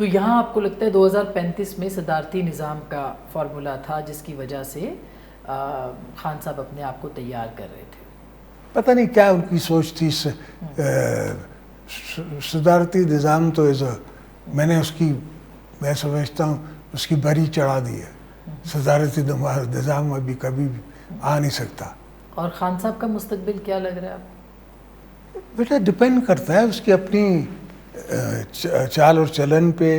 تو یہاں آپ کو لگتا ہے 2035 میں صدارتی نظام کا فارمولا تھا جس کی وجہ سے خان صاحب اپنے آپ کو تیار کر رہے تھے؟ پتہ نہیں کیا ان کی سوچ تھی. صدارتی نظام تو میں سمجھتا ہوں اس کی بری چڑھا دی ہے. صدارتی نظام ابھی کبھی بھی آ نہیں سکتا. اور خان صاحب کا مستقبل کیا لگ رہا ہے آپ؟ بیٹا ڈپینڈ کرتا ہے اس کی اپنی چال اور چلن پہ.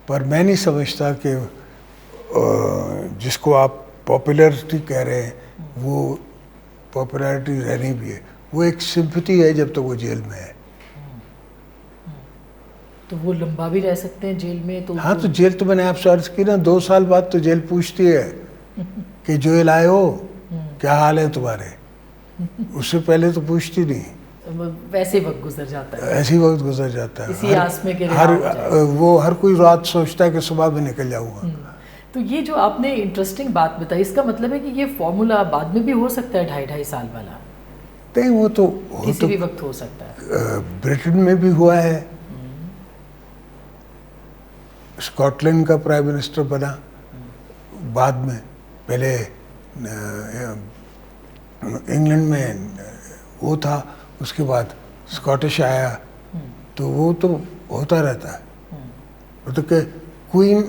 پر میں نہیں سمجھتا کہ جس کو آپ پاپولیرٹی کہہ رہے ہیں وہ پاپولیرٹی رہنی بھی ہے. وہ ایک سمپتھی ہے جب تک وہ جیل میں ہے. تو وہ لمبا بھی رہ سکتے ہیں جیل میں؟ ہاں تو جیل تو میں نے آپ سے عرض کی نا 2 سال بعد تو جیل پوچھتی ہے کہ جیل آئے ہو کیا حال ہے تمہارے. اس سے پہلے تو پوچھتی نہیں. ویسے وقت گزر جاتا ہے. ایسی وقت گزر جاتا ہے. اسی آس میں کہ رہا ہو جائے. وہ ہر کوئی رات سوچتا ہے کہ صبح میں نکل جاؤں گا. تو یہ جو آپ نے انٹرسٹنگ بات بتائی اس کا مطلب ہے کہ یہ فارمولا بعد میں بھی ہو سکتا ہے 2.5 سال والا؟ نہیں وہ تو کسی بھی وقت ہو سکتا ہے. برٹن میں بھی ہوا ہے. اسکاٹ لینڈ کا پرائم منسٹر بنا بعد میں. پہلے انگلینڈ میں وہ تھا, اس کے بعد اسکاٹش آیا. تو وہ تو ہوتا رہتا ہے. مطلب کہ کوئین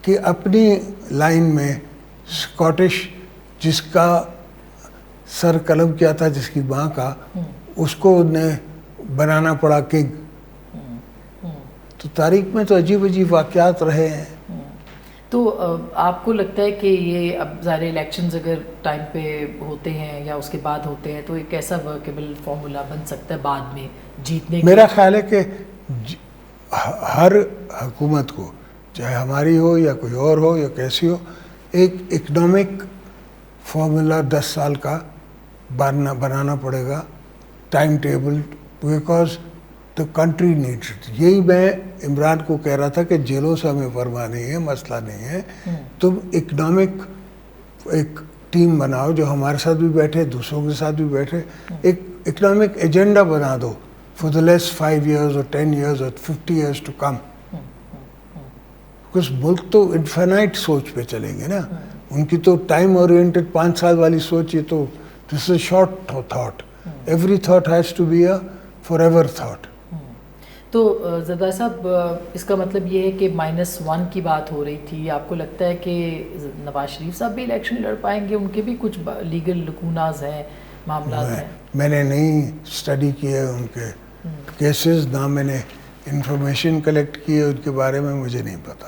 کی اپنی لائن میں اسکاٹش جس کا سر قلم کیا تھا جس کی ماں کا, اس کو نے بنانا پڑا کنگ. تو تاریخ میں تو عجیب عجیب واقعات رہے ہیں. تو آپ کو لگتا ہے کہ یہ اب ظاہر الیکشنز اگر ٹائم پہ ہوتے ہیں یا اس کے بعد ہوتے ہیں تو ایک ایسا ورکیبل فارمولا بن سکتا ہے بعد میں جیتنے کا؟ میرا خیال ہے کہ ہر حکومت کو, چاہے ہماری ہو یا کوئی اور ہو یا کیسی ہو, ایک اکنامک فارمولا 10 سال کا بنانا پڑے گا, time table, because the country needs it. یہی میں عمران کو کہہ رہا تھا کہ جیلوں سے ہمیں پرواہ نہیں ہے, مسئلہ نہیں ہے. تم اکنامک ایک ٹیم بناؤ جو ہمارے ساتھ بھی بیٹھے, دوسروں کے ساتھ بھی بیٹھے. ایک اکنامک ایجنڈا بنا دو فار دا لیسٹ 5 years اور 10 years اور 50 years ٹو کم. کچھ ملک تو انفینائٹ سوچ پہ چلیں گے نا. ان کی تو ٹائم اورینٹڈ 5 سال والی سوچ, یہ تو this is short thought. Every thought has to be a forever thought. تو زرداری صاحب اس کا مطلب یہ ہے کہ -1 کی بات ہو رہی تھی. آپ کو لگتا ہے کہ نواز شریف صاحب بھی الیکشن لڑ پائیں گے؟ ان کے بھی کچھ لیگل لکوناز ہیں, معاملات ہیں. میں نے نہیں اسٹڈی کیے ان کے کیسز, نہ میں نے انفارمیشن کلیکٹ کی ہے ان کے بارے میں, مجھے نہیں پتا.